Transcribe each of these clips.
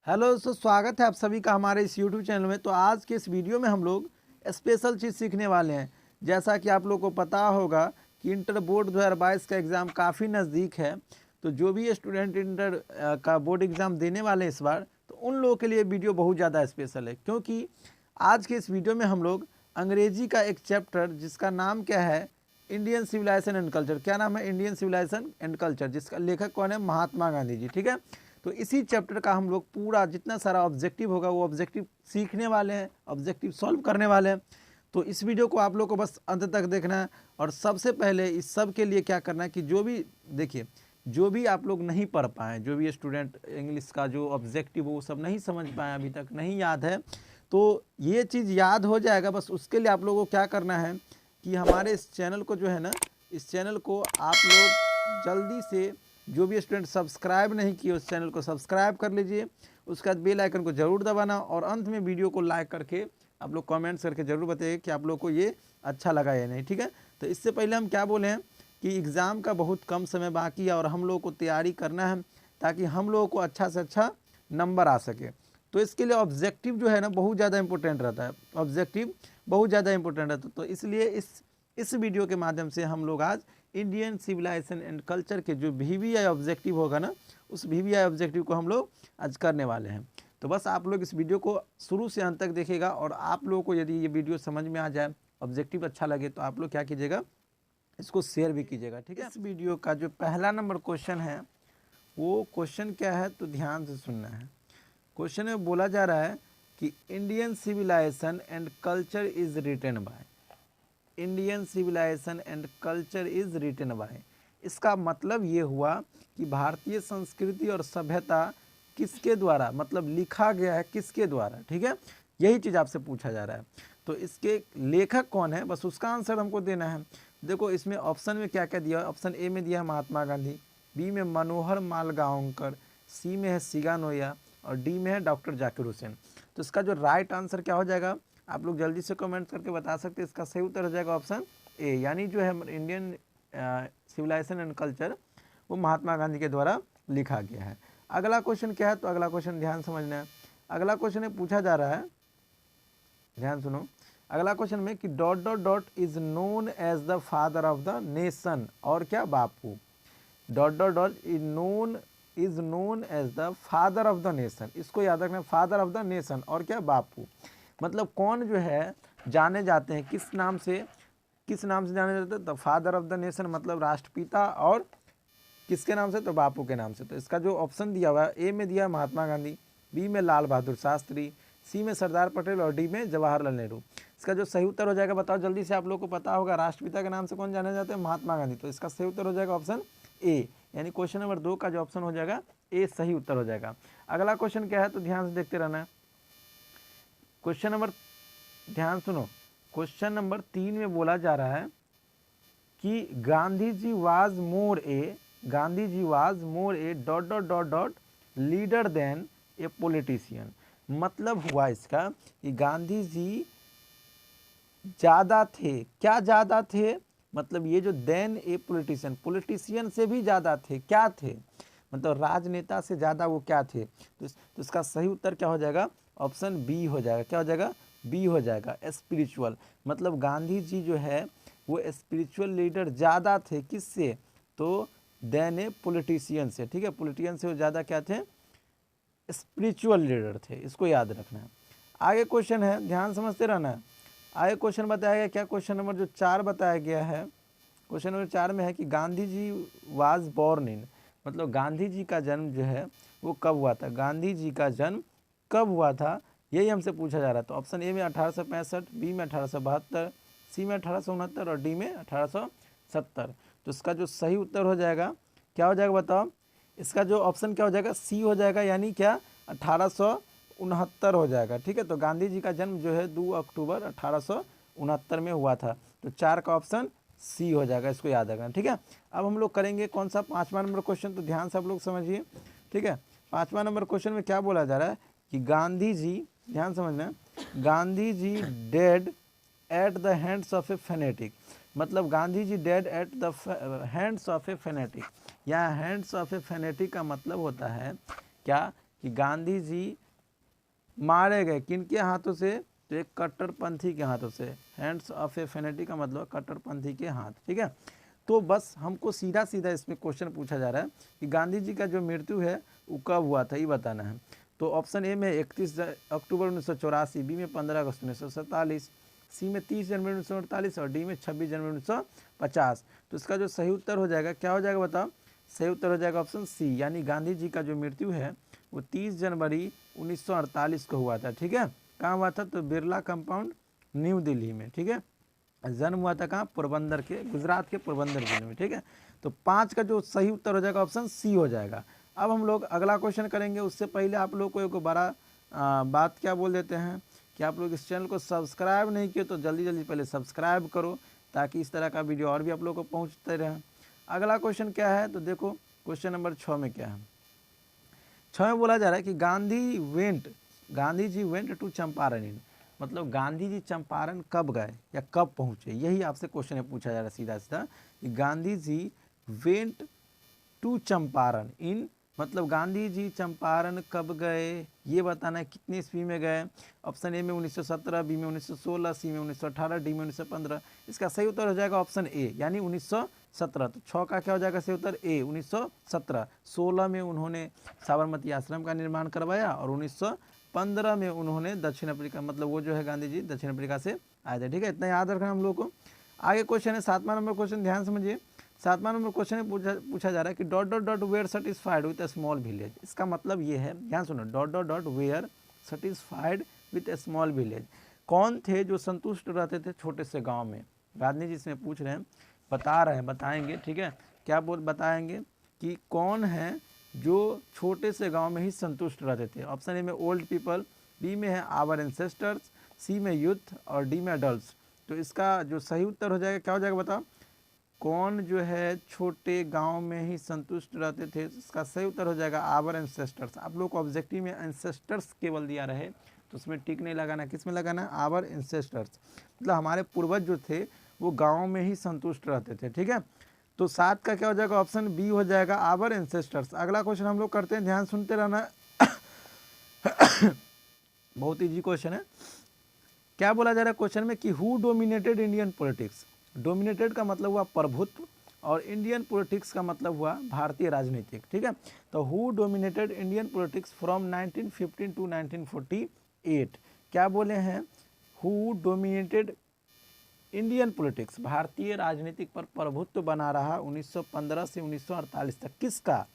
Hello दोस्तों, स्वागत है आप सभी का हमारे इस यूट्यूब चैनल में। तो आज के इस वीडियो में हम लोग स्पेशल चीज़ सीखने वाले हैं। जैसा कि आप लोग को पता होगा कि इंटर बोर्ड 2022 का एग्ज़ाम काफ़ी नज़दीक है। तो जो भी स्टूडेंट इंटर का बोर्ड एग्ज़ाम देने वाले हैं इस बार, तो उन लोगों के लिए वीडियो बहुत ज़्यादा स्पेशल है, क्योंकि आज के इस वीडियो में हम लोग अंग्रेजी का एक चैप्टर जिसका नाम क्या है, इंडियन सिविलाइजेशन एंड कल्चर। क्या नाम है? इंडियन सिविलाइजेशन एंड कल्चर, जिसका लेखक कौन है? महात्मा गांधी जी। ठीक है, तो इसी चैप्टर का हम लोग पूरा जितना सारा ऑब्जेक्टिव होगा वो ऑब्जेक्टिव सीखने वाले हैं, ऑब्जेक्टिव सॉल्व करने वाले हैं। तो इस वीडियो को आप लोग को बस अंत तक देखना है। और सबसे पहले इस सब के लिए क्या करना है कि जो भी देखिए, जो भी आप लोग नहीं पढ़ पाए, जो भी स्टूडेंट इंग्लिश का जो ऑब्जेक्टिव वो सब नहीं समझ पाए, अभी तक नहीं याद है, तो ये चीज़ याद हो जाएगा। बस उसके लिए आप लोगों को क्या करना है कि हमारे इस चैनल को जो है ना, इस चैनल को आप लोग जल्दी से, जो भी स्टूडेंट सब्सक्राइब नहीं किए उस चैनल को सब्सक्राइब कर लीजिए। उसके बाद बेल आइकन को ज़रूर दबाना और अंत में वीडियो को लाइक करके आप लोग कमेंट्स करके ज़रूर बताइए कि आप लोग को ये अच्छा लगा या नहीं। ठीक है, तो इससे पहले हम क्या बोले हैं कि एग्ज़ाम का बहुत कम समय बाकी है और हम लोग को तैयारी करना है ताकि हम लोगों को अच्छा से अच्छा नंबर आ सके। तो इसके लिए ऑब्जेक्टिव जो है ना बहुत ज़्यादा इंपॉर्टेंट रहता है, ऑब्जेक्टिव बहुत ज़्यादा इंपॉर्टेंट रहता है। तो इसलिए इस वीडियो के माध्यम से हम लोग आज इंडियन सिविलाइजेशन एंड कल्चर के जो VVI ऑब्जेक्टिव होगा ना, उस VVI ऑब्जेक्टिव को हम लोग आज करने वाले हैं। तो बस आप लोग इस वीडियो को शुरू से अंत तक देखिएगा और आप लोगों को यदि ये वीडियो समझ में आ जाए, ऑब्जेक्टिव अच्छा लगे, तो आप लोग क्या कीजिएगा, इसको शेयर भी कीजिएगा। ठीक है, इस वीडियो का जो पहला नंबर क्वेश्चन है वो क्वेश्चन क्या है, तो ध्यान से सुनना है। क्वेश्चन में बोला जा रहा है कि Indian civilization and culture is written by, Indian civilization and culture is written by. इसका मतलब ये हुआ कि भारतीय संस्कृति और सभ्यता किसके द्वारा, मतलब लिखा गया है किसके द्वारा। ठीक है, यही चीज़ आपसे पूछा जा रहा है। तो इसके लेखक कौन है, बस उसका आंसर हमको देना है। देखो इसमें ऑप्शन में क्या क्या दिया है। ऑप्शन ए में दिया है महात्मा गांधी, बी में मनोहर माल गांवकर, सी में है सिगानोया और डी में है डॉक्टर जाकिर हुसैन। तो इसका जो राइट आंसर क्या हो जाएगा, आप लोग जल्दी से कमेंट करके बता सकते हैं। इसका सही उत्तर हो जाएगा ऑप्शन ए, यानी जो है इंडियन सिविलाइजेशन एंड कल्चर वो महात्मा गांधी के द्वारा लिखा गया है। अगला क्वेश्चन क्या है, तो अगला क्वेश्चन ध्यान समझना है। अगला क्वेश्चन में पूछा जा रहा है, ध्यान सुनो। अगला क्वेश्चन में कि dot dot dot is known as the father of the nation, और क्या, Bapu. Dot dot dot is known as the father of the nation, इसको याद रखना, फादर ऑफ द नेशन और क्या, बापू। मतलब कौन जो है जाने जाते हैं, किस नाम से जाने जाते हैं, the father of the nation, मतलब राष्ट्रपिता, और किसके नाम से, तो बापू के नाम से। तो इसका जो ऑप्शन दिया हुआ है, ए में दिया महात्मा गांधी, बी में लाल बहादुर शास्त्री, सी में सरदार पटेल और डी में जवाहरलाल नेहरू। इसका जो सही उत्तर हो जाएगा बताओ जल्दी से। आप लोग को पता होगा राष्ट्रपिता के नाम से कौन जाने जाते हैं, महात्मा गांधी। तो इसका सही उत्तर हो जाएगा ऑप्शन ए, यानी क्वेश्चन नंबर 2 का जो ऑप्शन हो जाएगा ए सही उत्तर हो जाएगा। अगला क्वेश्चन क्या है, तो ध्यान से देखते रहना है। क्वेश्चन नंबर, ध्यान सुनो, क्वेश्चन नंबर 3 में बोला जा रहा है कि Gandhi ji was more a dot dot dot dot leader than a politician. मतलब हुआ इसका कि गांधी जी ज़्यादा थे, क्या ज़्यादा थे, मतलब ये जो देन ए पॉलिटिशियन से भी ज़्यादा थे, क्या थे, मतलब राजनेता से ज़्यादा वो क्या थे। तो इसका सही उत्तर क्या हो जाएगा, ऑप्शन बी हो जाएगा। क्या हो जाएगा, बी हो जाएगा, स्पिरिचुअल। मतलब गांधी जी जो है वो स्पिरिचुअल लीडर ज़्यादा थे, किससे, तो देन ए पॉलिटिशियन से। ठीक है, पॉलिटिशियन से वो ज़्यादा क्या थे, स्पिरिचुअल लीडर थे, इसको याद रखना है। आगे क्वेश्चन है, ध्यान समझते रहना है। आगे क्वेश्चन बताया गया क्या, क्वेश्चन नंबर जो 4 बताया गया है, क्वेश्चन नंबर 4 में है कि Gandhi ji was born in, मतलब गांधी जी का जन्म जो है वो कब हुआ था, गांधी जी का जन्म कब हुआ था, यही हमसे पूछा जा रहा है। तो ऑप्शन ए में 1865, बी में 1872, सी में 1869 और डी में 1870। तो इसका जो सही उत्तर हो जाएगा क्या हो जाएगा बताओ, इसका जो ऑप्शन क्या हो जाएगा, सी हो जाएगा, यानी क्या, 1869 हो जाएगा। ठीक है, तो गांधी जी का जन्म जो है 2 अक्टूबर 1869 में हुआ था। तो 4 का ऑप्शन सी हो जाएगा, इसको याद रखना। ठीक है, अब हम लोग करेंगे कौन सा, 5वां नंबर क्वेश्चन। तो ध्यान से आप लोग समझिए। ठीक है, 5वां नंबर क्वेश्चन में क्या बोला जा रहा है कि गांधी जी, ध्यान समझना, Gandhi ji dead at the hands of a fanatic, मतलब Gandhi ji dead at the hands of a fanatic. यहाँ हैंड्स ऑफ ए फेनेटिक का मतलब होता है क्या, कि गांधी जी मारे गए किनके हाथों से, तो एक कट्टरपंथी के हाथों से। हैंड्स ऑफ ए फेनेटिक का मतलब कट्टरपंथी के हाथ, ठीक है। तो बस हमको सीधा सीधा इसमें क्वेश्चन पूछा जा रहा है कि गांधी जी का जो मृत्यु है वो कब हुआ था, ये बताना है। तो ऑप्शन ए में 31 अक्टूबर 1984, बी में 15 अगस्त 1947, सी में 30 जनवरी 1948 और डी में 26 जनवरी 1950। तो इसका जो सही उत्तर हो जाएगा, क्या हो जाएगा बताओ, सही उत्तर हो जाएगा ऑप्शन सी, यानी गांधी जी का जो मृत्यु है वो 30 जनवरी 1948 को हुआ था, ठीक है। कहाँ हुआ था, तो बिरला कंपाउंड, न्यू दिल्ली में, ठीक है। जन्म हुआ था कहाँ, पोरबंदर के, गुजरात के पोरबंदर जिले में, ठीक है। तो 5 का जो सही उत्तर हो जाएगा ऑप्शन सी हो जाएगा। अब हम लोग अगला क्वेश्चन करेंगे, उससे पहले आप लोग को एक बड़ा बात क्या बोल देते हैं कि आप लोग इस चैनल को सब्सक्राइब नहीं किए तो जल्दी जल्दी पहले सब्सक्राइब करो, ताकि इस तरह का वीडियो और भी आप लोग को पहुँचते रहे। अगला क्वेश्चन क्या है, तो देखो क्वेश्चन नंबर 6 में क्या है। 6 में बोला जा रहा है कि गांधी जी वेंट टू चंपारण इन, मतलब गांधी जी चंपारण कब गए या कब पहुँचे, यही आपसे क्वेश्चन पूछा जा रहा है सीधा सीधा कि गांधी जी वेंट टू चंपारण इन, मतलब गांधी जी चंपारण कब गए ये बताना है, कितनी ईस्वी में गए। ऑप्शन ए में 1917, बी में 1916, सी में 1918, डी में 1915। इसका सही उत्तर हो जाएगा ऑप्शन ए, यानी 1917। तो 6 का क्या हो जाएगा सही उत्तर, ए 1917। 16 में उन्होंने साबरमती आश्रम का निर्माण करवाया और 1915 में उन्होंने दक्षिण अफ्रीका, मतलब वो जो है गांधी जी दक्षिण अफ्रीका से आए थे, ठीक है। इतना याद रखना हम लोग को। आगे क्वेश्चन है 7वां नंबर क्वेश्चन, ध्यान समझिए। 7वां नंबर क्वेश्चन में पूछा जा रहा है कि dot dot dot were satisfied with a small village. इसका मतलब ये है, ध्यान सुनो, dot dot dot were satisfied with a small village. कौन थे जो संतुष्ट रहते थे छोटे से गांव में, गांधी जी इसमें पूछ रहे हैं, बताएंगे, ठीक है। क्या बताएंगे कि कौन है जो छोटे से गांव में ही संतुष्ट रहते थे। ऑप्शन ए में ओल्ड पीपल, बी में है आवर एंसेस्टर्स, सी में यूथ और डी में अडल्ट। तो इसका जो सही उत्तर हो जाएगा, क्या हो जाएगा बताओ, कौन जो है छोटे गांव में ही संतुष्ट रहते थे। इसका सही उत्तर हो जाएगा आवर एंसेस्टर्स। आप लोग को ऑब्जेक्टिव में एंसेस्टर्स केवल दिया रहे तो उसमें टिक नहीं लगाना, किस में लगाना, आवर एंसेस्टर्स, मतलब हमारे पूर्वज जो थे वो गांव में ही संतुष्ट रहते थे, ठीक है। तो 7 का क्या हो जाएगा, ऑप्शन बी हो जाएगा आवर एंसेस्टर्स। अगला क्वेश्चन हम लोग करते हैं, ध्यान सुनते रहना बहुत इजी क्वेश्चन है। क्या बोला जा रहा है क्वेश्चन में कि who dominated Indian politics. Dominated का मतलब हुआ प्रभुत्व और इंडियन पॉलिटिक्स का मतलब हुआ भारतीय राजनीतिक, ठीक है। तो who dominated Indian politics from 1915 to 1948। क्या बोले हैं, हु डोमिनेटेड इंडियन पॉलिटिक्स, भारतीय राजनीतिक पर प्रभुत्व बना रहा 1915 से 1948 तक, किसका,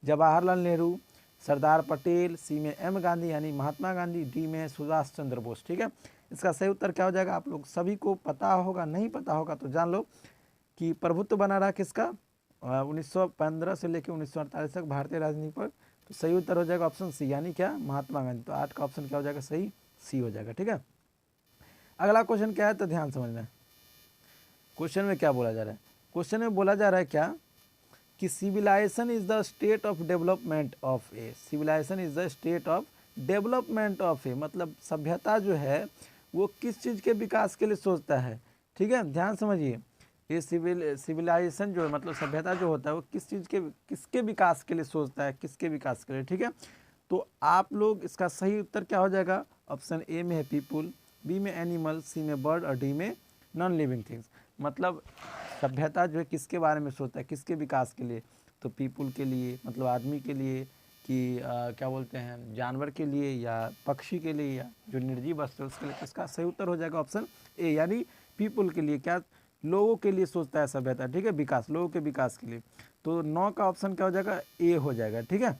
जवाहरलाल नेहरू, सरदार पटेल, सी में एम गांधी यानी महात्मा गांधी, डी में सुभाष चंद्र बोस, ठीक है। इसका सही उत्तर क्या हो जाएगा, आप लोग सभी को पता होगा, नहीं पता होगा तो जान लो कि प्रभुत्व बना रहा किसका, 1915 से लेकर 1948 तक भारतीय राजनीति पर। तो सही उत्तर हो जाएगा ऑप्शन सी, यानी क्या, महात्मा गांधी। तो 8 का ऑप्शन क्या हो जाएगा, सही सी हो जाएगा, ठीक है। अगला क्वेश्चन क्या है, तो ध्यान समझना। क्वेश्चन में क्या बोला जा रहा है, क्वेश्चन में बोला जा रहा है क्या कि civilisation is the state of development of a. Civilisation is the state of development of a, मतलब सभ्यता जो है वो किस चीज़ के विकास के लिए सोचता है, ठीक है। ध्यान समझिए, ये सिविलाइजेशन जो है मतलब सभ्यता जो होता है वो किस चीज़ के, किसके विकास के लिए सोचता है, किसके विकास के लिए, ठीक है। तो आप लोग इसका सही उत्तर क्या हो जाएगा, ऑप्शन ए में है पीपुल, बी में एनिमल, सी में बर्ड और डी में नॉन लिविंग थिंग्स। मतलब सभ्यता जो है किसके बारे में सोचता है, किसके विकास के लिए, तो पीपुल के लिए, मतलब आदमी के लिए, कि क्या बोलते हैं, जानवर के लिए या पक्षी के लिए या जो निर्जीव वस्तु है उसके लिए। इसका सही उत्तर हो जाएगा ऑप्शन ए, यानी पीपुल के लिए, क्या, लोगों के लिए सोचता है सभ्यता, ठीक है, विकास, लोगों के विकास के लिए। तो 9 का ऑप्शन क्या हो जाएगा, ए हो जाएगा, ठीक है।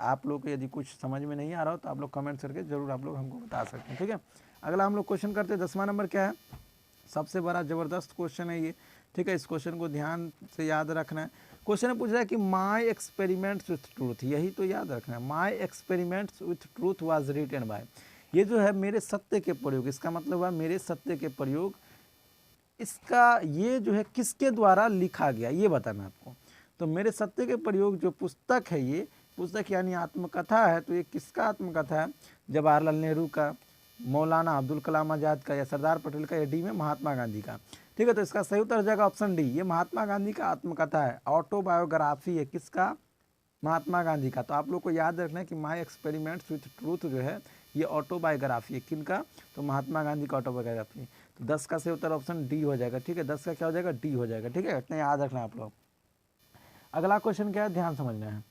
आप लोग को यदि कुछ समझ में नहीं आ रहा हो तो आप लोग कमेंट करके जरूर आप लोग हमको बता सकते हैं, ठीक है। अगला हम लोग क्वेश्चन करते हैं, 10वां नंबर क्या है, सबसे बड़ा ज़बरदस्त क्वेश्चन है ये, ठीक है। इस क्वेश्चन को ध्यान से याद रखना है। क्वेश्चन में पूछ रहा है कि माई एक्सपेरिमेंट्स विथ ट्रूथ, यही तो याद रखना है, my experiments with truth was written by. ये जो है मेरे सत्य के प्रयोग, इसका मतलब हुआ मेरे सत्य के प्रयोग, इसका ये जो है किसके द्वारा लिखा गया ये बताना आपको। तो मेरे सत्य के प्रयोग जो पुस्तक है, ये पुस्तक यानी आत्मकथा है, तो ये किसका आत्मकथा है, जवाहरलाल नेहरू का, मौलाना अब्दुल कलाम आज़ाद का या सरदार पटेल का, या डी में महात्मा गांधी का, ठीक है। तो इसका सही उत्तर हो जाएगा ऑप्शन डी, ये महात्मा गांधी का आत्मकथा है, ऑटोबायोग्राफी है, किसका, महात्मा गांधी का। तो आप लोग को याद रखना है कि माई एक्सपेरिमेंट्स विथ ट्रूथ जो है ये ऑटोबायोग्राफी है, किनका? तो महात्मा गांधी का ऑटोबायोग्राफी। तो 10 का सही उत्तर ऑप्शन डी हो जाएगा, ठीक है। 10 का क्या हो जाएगा? डी हो जाएगा, ठीक है। इतना याद रखना है आप लोग। अगला क्वेश्चन क्या है, ध्यान समझना है।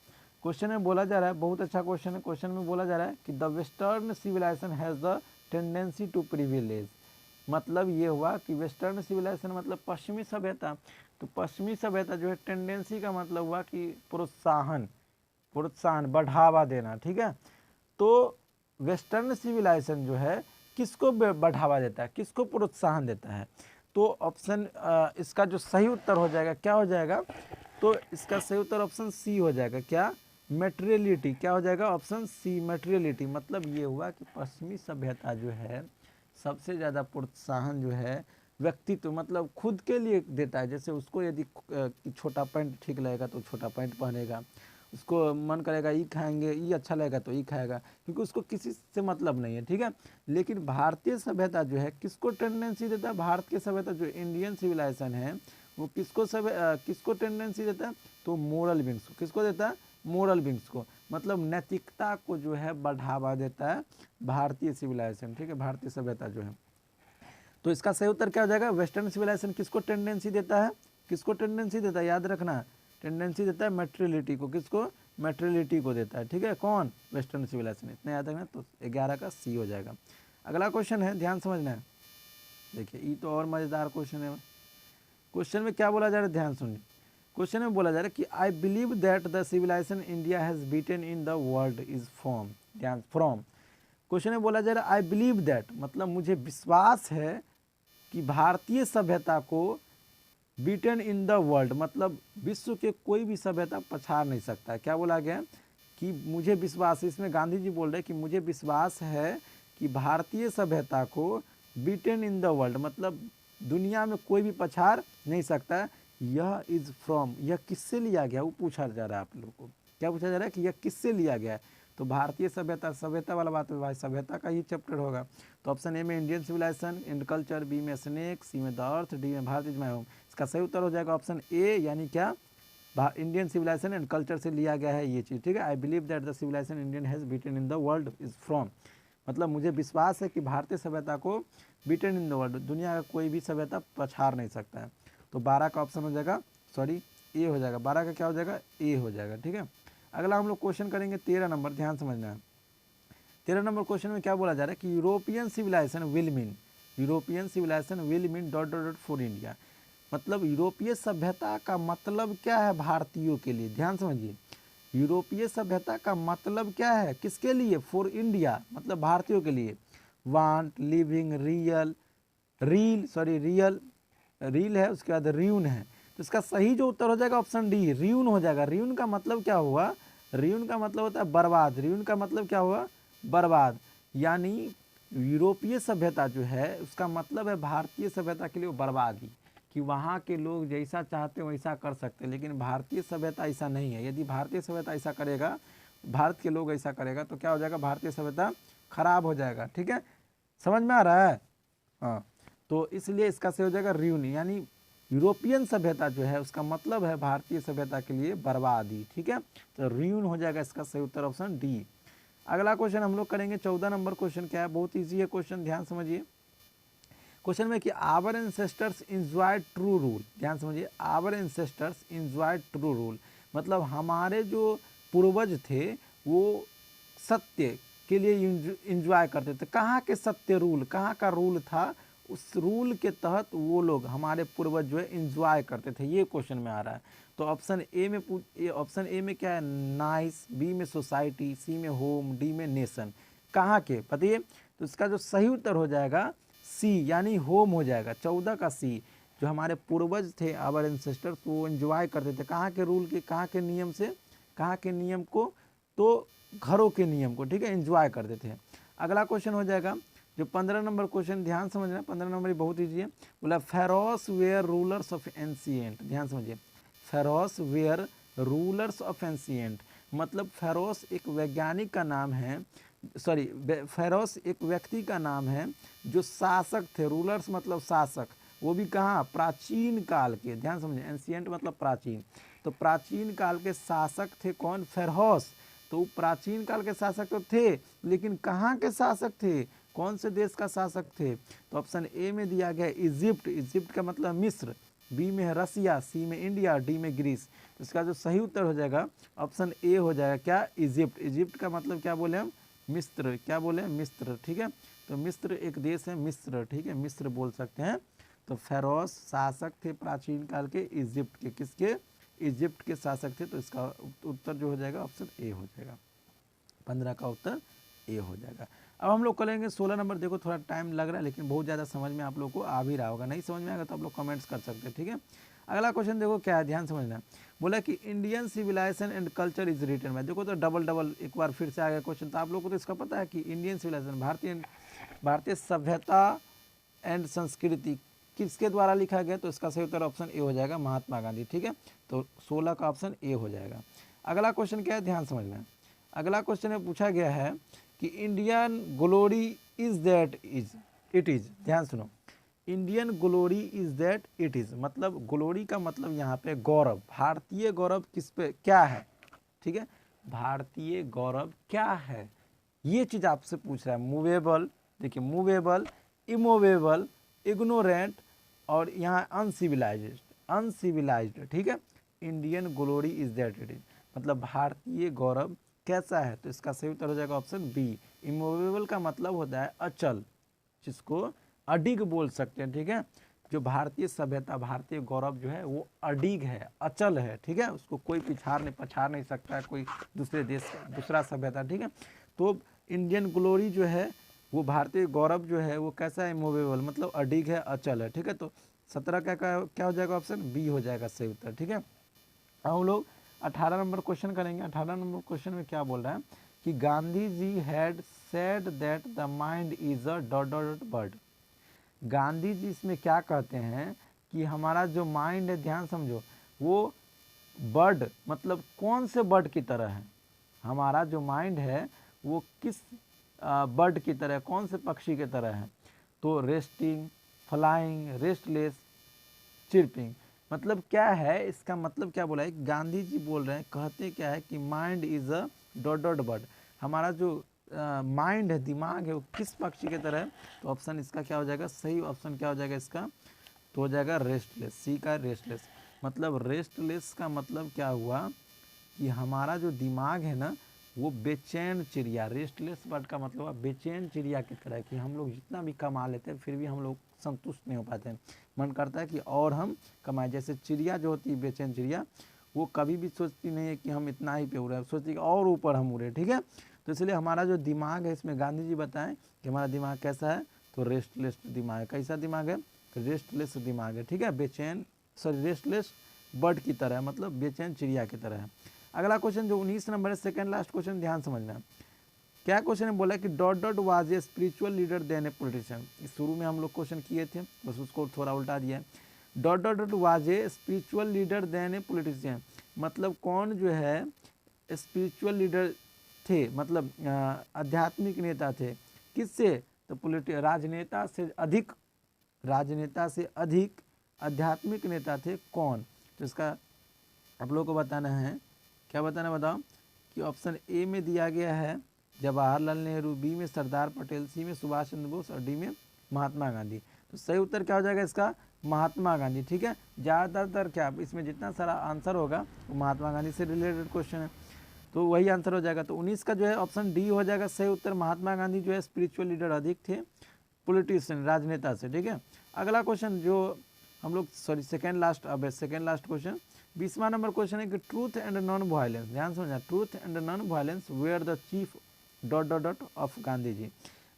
क्वेश्चन में बोला जा रहा है, बहुत अच्छा क्वेश्चन है। क्वेश्चन में बोला जा रहा है कि the western civilization has the tendency to privilege. मतलब ये हुआ कि वेस्टर्न सिविलाइजेशन मतलब पश्चिमी सभ्यता। तो पश्चिमी सभ्यता जो है, टेंडेंसी का मतलब हुआ कि प्रोत्साहन, बढ़ावा देना, ठीक है। तो वेस्टर्न सिविलाइजेशन जो है किसको बढ़ावा देता है, किसको प्रोत्साहन देता है? तो ऑप्शन इसका जो सही उत्तर हो जाएगा क्या हो जाएगा? तो इसका सही उत्तर ऑप्शन सी हो जाएगा। क्या? मटेरियलिटी। क्या हो जाएगा? Option c, materiality. मतलब ये हुआ कि पश्चिमी सभ्यता जो है सबसे ज़्यादा प्रोत्साहन जो है व्यक्तित्व मतलब खुद के लिए देता है। जैसे उसको यदि छोटा पैंट ठीक लगेगा तो छोटा पैंट पहनेगा, उसको मन करेगा ये खाएंगे, ये अच्छा लगेगा तो ये खाएगा, क्योंकि उसको किसी से मतलब नहीं है, ठीक है। लेकिन भारतीय सभ्यता जो है किसको टेंडेंसी देता है? भारत की सभ्यता जो इंडियन सिविलाइजेशन है वो किसको टेंडेंसी देता है? तो मोरल बींग्स को। किसको देता है? मोरल बींग्स को। मतलब नैतिकता को जो है बढ़ावा देता है भारतीय सिविलाइजेशन, ठीक है, भारतीय सभ्यता जो है। तो इसका सही उत्तर क्या हो जाएगा? वेस्टर्न सिविलाइजेशन किसको टेंडेंसी देता है? किसको टेंडेंसी देता है? याद रखना, टेंडेंसी देता है मटेरियलिटी को। किसको? मटेरियलिटी को देता है, ठीक है। कौन? Western civilization. इतना याद रखना। तो 11 का सी हो जाएगा। अगला क्वेश्चन है, ध्यान समझना है। देखिए ये तो और मज़ेदार क्वेश्चन है। क्वेश्चन में क्या बोला जा रहा है, ध्यान सुनिए। क्वेश्चन में बोला जा रहा है कि I believe that the civilization India has beaten in the world is from. ध्यान, फ्रॉम। क्वेश्चन में बोला जा रहा है आई बिलीव दैट, मतलब मुझे विश्वास है कि भारतीय सभ्यता को बीटन इन द वर्ल्ड मतलब विश्व के कोई भी सभ्यता पछाड़ नहीं सकता। क्या बोला गया? कि मुझे विश्वास, इसमें गांधी जी बोल रहे हैं कि मुझे विश्वास है कि भारतीय सभ्यता को बीटन इन द वर्ल्ड मतलब दुनिया में कोई भी पछाड़ नहीं सकता। यह इज फ्रॉम, यह किससे लिया गया वो पूछा जा रहा है आप लोगों को। क्या पूछा जा रहा है? कि यह किससे लिया गया है? तो भारतीय सभ्यता, सभ्यता वाला बात है भाई, सभ्यता का ही चैप्टर होगा। तो ऑप्शन ए में Indian civilization, and culture, b में स्नेक, सी में द अर्थ, डी में भारत इज माय होम। इसका सही उत्तर हो जाएगा ऑप्शन ए, यानी क्या? इंडियन सिविलाइजेशन एंड कल्चर से लिया गया है ये चीज़, ठीक है। I believe that the civilization Indian has beaten in the world is from, मतलब मुझे विश्वास है कि भारतीय सभ्यता को बीटन इन द वर्ल्ड दुनिया का कोई भी सभ्यता पछाड़ नहीं सकता है। तो 12 का ऑप्शन हो जाएगा, सॉरी ए हो जाएगा। 12 का क्या हो जाएगा? ए हो जाएगा, ठीक है। अगला हम लोग क्वेश्चन करेंगे 13 नंबर, ध्यान समझना है। 13 नंबर क्वेश्चन में क्या बोला जा रहा है कि European civilization will mean, European civilization will mean dot dot dot for India. मतलब यूरोपीय सभ्यता का मतलब क्या है भारतीयों के लिए? ध्यान समझिए, यूरोपीय सभ्यता का मतलब क्या है किसके लिए? फॉर इंडिया, मतलब भारतीयों के लिए। वांट, लिविंग, रियल, रील है, उसके बाद रियून है। तो इसका सही जो उत्तर हो जाएगा ऑप्शन डी, रियून हो जाएगा। रियून का मतलब क्या हुआ? रियून का मतलब होता है बर्बाद। रियून का मतलब क्या हुआ? बर्बाद। यानी यूरोपीय सभ्यता जो है उसका मतलब है भारतीय सभ्यता के लिए बर्बादी, कि वहाँ के लोग जैसा चाहते वैसा कर सकते, लेकिन भारतीय सभ्यता ऐसा नहीं है। यदि भारतीय सभ्यता ऐसा करेगा, भारत के लोग ऐसा करेगा तो क्या हो जाएगा? भारतीय सभ्यता खराब हो जाएगा, ठीक है। समझ में आ रहा है? हाँ, तो इसलिए इसका सही हो जाएगा रियून, यानी यूरोपियन सभ्यता जो है उसका मतलब है भारतीय सभ्यता के लिए बर्बादी, ठीक है। तो रियून हो जाएगा इसका सही उत्तर ऑप्शन डी। अगला क्वेश्चन हम लोग करेंगे 14 नंबर क्वेश्चन। क्या है? बहुत ईजी है क्वेश्चन, ध्यान समझिए। क्वेश्चन में कि our ancestors enjoyed true rule. ध्यान समझिए, our ancestors enjoyed true rule मतलब हमारे जो पूर्वज थे वो सत्य के लिए इंजॉय करते थे। कहाँ के सत्य रूल, कहाँ का रूल था? उस रूल के तहत वो लोग, हमारे पूर्वज जो है इंजॉय करते थे। ये क्वेश्चन में आ रहा है। तो ऑप्शन ए में क्या है? नाइस, बी में सोसाइटी, सी में होम, डी में नेशन। कहाँ के बताइए? तो इसका जो सही उत्तर हो जाएगा सी, यानी होम हो जाएगा। 14 का सी, जो हमारे पूर्वज थे आवर एंसेस्टर्स वो एंजॉय करते थे कहाँ के रूल के, कहाँ के नियम से, कहाँ के नियम को? तो घरों के नियम को, ठीक है, एंजॉय करते थे। अगला क्वेश्चन हो जाएगा जो 15 नंबर क्वेश्चन, ध्यान समझना। 15 नंबर बहुत ईजी है। बोला pharaohs were rulers of ancient. ध्यान समझिए, pharaohs were rulers of ancient मतलब फेरोस एक वैज्ञानिक का नाम है, सॉरी फेरोस एक व्यक्ति का नाम है जो शासक थे। रूलर्स मतलब शासक, वो भी कहाँ? प्राचीन काल के। ध्यान समझिए, एंशिएंट मतलब प्राचीन। तो प्राचीन काल के शासक थे कौन? फेरोस। तो प्राचीन काल के शासक तो थे, लेकिन कहाँ के शासक थे, कौन से देश का शासक थे? तो ऑप्शन ए में दिया गया इजिप्ट, इजिप्ट का मतलब मिस्र, बी में है रसिया, सी में इंडिया, डी में ग्रीस। तो इसका जो सही उत्तर हो जाएगा ऑप्शन ए हो जाएगा, क्या? इजिप्ट। इजिप्ट का मतलब क्या बोले हम? मिस्र। क्या बोले? मिस्र, ठीक है। तो मिस्र एक देश है, मिस्र, ठीक है, मिस्र बोल सकते हैं। तो फेरोस शासक थे प्राचीन काल के इजिप्ट के, किसके? इजिप्ट के शासक थे। तो इसका उत्तर जो हो जाएगा ऑप्शन ए हो जाएगा, 15 का उत्तर ए हो जाएगा। अब हम लोग करेंगे 16 नंबर। देखो थोड़ा टाइम लग रहा है, लेकिन बहुत ज़्यादा समझ में आप लोग को आ भी रहा होगा। नहीं समझ में आएगा तो आप लोग कमेंट्स कर सकते हैं, ठीक है। अगला क्वेश्चन देखो क्या है, ध्यान समझना। बोला कि Indian civilization and culture is written by. देखो तो डबल एक बार फिर से आ गया क्वेश्चन। तो आप लोग को तो इसका पता है कि इंडियन सिविलाइजेशन, भारतीय सभ्यता एंड संस्कृति किसके द्वारा लिखा गया? तो इसका सही उत्तर ऑप्शन ए हो जाएगा, महात्मा गांधी, ठीक है। तो 16 का ऑप्शन ए हो जाएगा। अगला क्वेश्चन क्या है, ध्यान समझना। अगला क्वेश्चन में पूछा गया है कि Indian glory is that it is. ध्यान सुनो, Indian glory is that it is, मतलब ग्लोरी का मतलब यहाँ पे गौरव, भारतीय गौरव किस पे क्या है, ठीक है। भारतीय गौरव क्या है, ये चीज आपसे पूछ रहा है। मूवेबल, देखिए मूवेबल, इमूवेबल, इग्नोरेंट और यहाँ अनसिविलाइज्ड, अनसिविलाइज्ड, ठीक है। Indian glory is that it is, मतलब भारतीय गौरव कैसा है? तो इसका सही उत्तर हो जाएगा ऑप्शन बी। इमूवेबल का मतलब होता है अचल, जिसको अडिग बोल सकते हैं, ठीक है। जो भारतीय सभ्यता, भारतीय गौरव जो है वो अडिग है, अचल है, ठीक है। उसको कोई पछाड़ नहीं सकता है कोई दूसरे देश का, दूसरा सभ्यता, ठीक है। तो इंडियन ग्लोरी जो है वो भारतीय गौरव जो है वो कैसा है? मूवेबल, मतलब अडिग है, अचल है, ठीक है। तो 17 क्या हो जाएगा? ऑप्शन बी हो जाएगा सही उत्तर, ठीक है। अब हम लोग 18 नंबर क्वेश्चन करेंगे। 18 नंबर क्वेश्चन में क्या बोल रहा है कि Gandhi ji had said that the mind is a dot dot bird. Gandhi ji इसमें क्या कहते हैं कि हमारा जो माइंड है, ध्यान समझो, वो बर्ड मतलब कौन से बर्ड की तरह है? हमारा जो माइंड है वो किस बर्ड की तरह, कौन से पक्षी की तरह है? तो रेस्टिंग, फ्लाइंग, रेस्टलेस, चिरपिंग। मतलब क्या है इसका? मतलब क्या बोला है? गांधी जी बोल रहे हैं, कहते क्या है कि mind is a dot dot bird, हमारा जो माइंड है, दिमाग है, वो किस पक्षी की तरह है? तो ऑप्शन इसका क्या हो जाएगा? सही ऑप्शन क्या हो जाएगा इसका? तो हो जाएगा रेस्टलेस, सी का रेस्टलेस। मतलब रेस्टलेस का मतलब क्या हुआ कि हमारा जो दिमाग है ना वो बेचैन चिड़िया, रेस्टलेस बर्ड का मतलब है बेचैन चिड़िया की तरह, कि हम लोग जितना भी कमा लेते हैं फिर भी हम लोग संतुष्ट नहीं हो पाते हैं, मन करता है कि और हम कमाएं। जैसे चिड़िया जो होती है, बेचैन चिड़िया, वो कभी भी सोचती नहीं है कि हम इतना ही पे उड़े, सोचती है कि और ऊपर हम उड़े, ठीक है। तो इसलिए हमारा जो दिमाग है, इसमें गांधी जी बताएं कि हमारा दिमाग कैसा है? तो रेस्टलेस दिमाग है। कैसा दिमाग है? रेस्टलेस दिमाग है, ठीक है। बेचैन, सॉरी, रेस्टलेस बर्ड की तरह, मतलब बेचैन चिड़िया की तरह है। अगला क्वेश्चन जो 19 नंबर है, सेकंड लास्ट क्वेश्चन, ध्यान समझना। क्या क्वेश्चन है? बोला कि dot dot was a spiritual leader than a politician. इस शुरू में हम लोग क्वेश्चन किए थे, बस उसको थोड़ा उल्टा दिया है। Dot dot dot was a spiritual leader than a politician, मतलब कौन जो है स्पिरिचुअल लीडर थे, मतलब आध्यात्मिक नेता थे, किससे? तो राजनेता से अधिक, राजनेता से अधिक आध्यात्मिक नेता थे कौन? तो इसका आप लोग को बताना है, क्या बताना बताओ? कि ऑप्शन ए में दिया गया है जवाहरलाल नेहरू, बी में सरदार पटेल, सी में सुभाष चंद्र बोस और डी में महात्मा गांधी। तो सही उत्तर क्या हो जाएगा इसका? महात्मा गांधी, ठीक है। ज़्यादातर क्या इसमें जितना सारा आंसर होगा वो महात्मा गांधी से रिलेटेड क्वेश्चन है, तो वही आंसर हो जाएगा। तो 19 का जो है ऑप्शन डी हो जाएगा सही उत्तर। महात्मा गांधी जो है स्पिरिचुअल लीडर अधिक थे पॉलिटिशियन, राजनेता से, ठीक है। अगला क्वेश्चन जो हम लोग, सॉरी सेकेंड लास्ट, अब सेकेंड लास्ट क्वेश्चन 20वां नंबर क्वेश्चन है कि ट्रूथ एंड नॉन वायलेंस, ध्यान समझना, truth and non violence were the chief dot dot dot of Gandhi ji.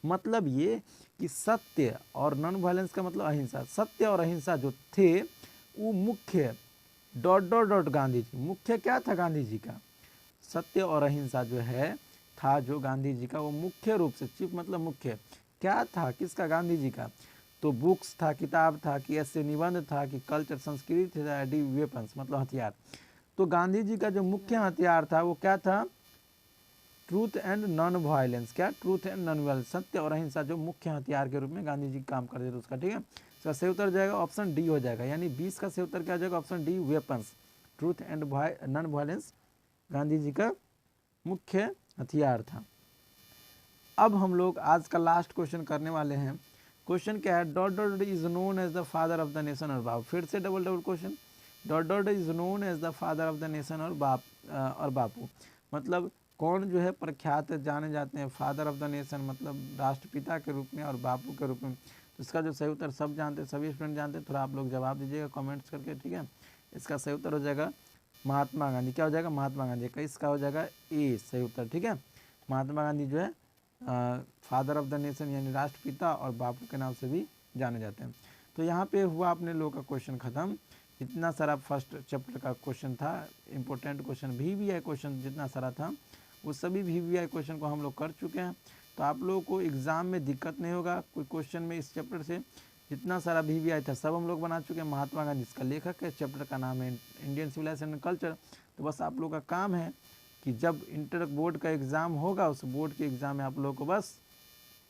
मतलब ये कि सत्य और नॉन वायलेंस का मतलब अहिंसा, सत्य और अहिंसा जो थे वो मुख्य dot dot dot Gandhi ji, मुख्य क्या था गांधी जी का? सत्य और अहिंसा जो है था जो गांधी जी का, वो मुख्य रूप से, चीफ मतलब मुख्य, क्या था किसका? गांधी जी का। तो बुक्स था, किताब था, कि ऐसे निबंध था, कि कल्चर संस्कृति था, डी वेपन्स मतलब हथियार। तो गांधी जी का जो मुख्य हथियार था वो क्या था? Truth and non violence. क्या? ट्रूथ एंड नॉन वायलेंस, सत्य और अहिंसा जो मुख्य हथियार के रूप में गांधी जी काम करते थे उसका, ठीक है। इसका सही उत्तर जाएगा ऑप्शन डी हो जाएगा, यानी 20 का सही उत्तर क्या हो जाएगा? Option D weapons, truth and non violence Gandhi ji का मुख्य हथियार था। अब हम लोग आज का लास्ट क्वेश्चन करने वाले हैं। क्वेश्चन क्या है, dot dot is known as the father of the nation और बापू। फिर से double double question, dot dot is known as the father of the nation और बापू, मतलब कौन जो है प्रख्यात जाने जाते हैं फादर ऑफ द नेशन मतलब राष्ट्रपिता के रूप में और बापू के रूप में। तो इसका जो सही उत्तर सब जानते हैं, सभी स्टूडेंट जानते हैं, थोड़ा आप लोग जवाब दीजिएगा कमेंट्स करके, ठीक है। इसका सही उत्तर हो जाएगा महात्मा गांधी। क्या हो जाएगा, महात्मा गांधी का। इसका हो जाएगा ए सही उत्तर, ठीक है। महात्मा गांधी जो है फादर ऑफ द नेशन यानी राष्ट्रपिता और बापू के नाम से भी जाने जाते हैं। तो यहाँ पे हुआ अपने लोग का क्वेश्चन खत्म। इतना सारा फर्स्ट चैप्टर का क्वेश्चन था, इंपॉर्टेंट क्वेश्चन VVI क्वेश्चन जितना सारा था वो सभी VVI क्वेश्चन को हम लोग कर चुके हैं। तो आप लोगों को एग्ज़ाम में दिक्कत नहीं होगा कोई क्वेश्चन में इस चैप्टर से। जितना सारा VVI था सब हम लोग बना चुके हैं। महात्मा गांधी इसका लेखक है, चैप्टर का नाम है इंडियन सिविलाइजेशन एंड कल्चर। तो बस आप लोग का काम है कि जब इंटर बोर्ड का एग्ज़ाम होगा उस बोर्ड के एग्ज़ाम में आप लोगों को बस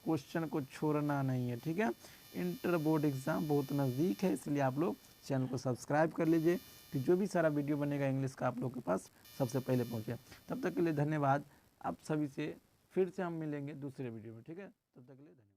क्वेश्चन को छोड़ना नहीं है, ठीक है। इंटर बोर्ड एग्ज़ाम बहुत नज़दीक है, इसलिए आप लोग चैनल को सब्सक्राइब कर लीजिए कि जो भी सारा वीडियो बनेगा इंग्लिश का आप लोग के पास सबसे पहले पहुँचे। तब तक के लिए धन्यवाद। आप सभी से फिर से हम मिलेंगे दूसरे वीडियो में, ठीक है। तब तक के लिए धन्यवाद।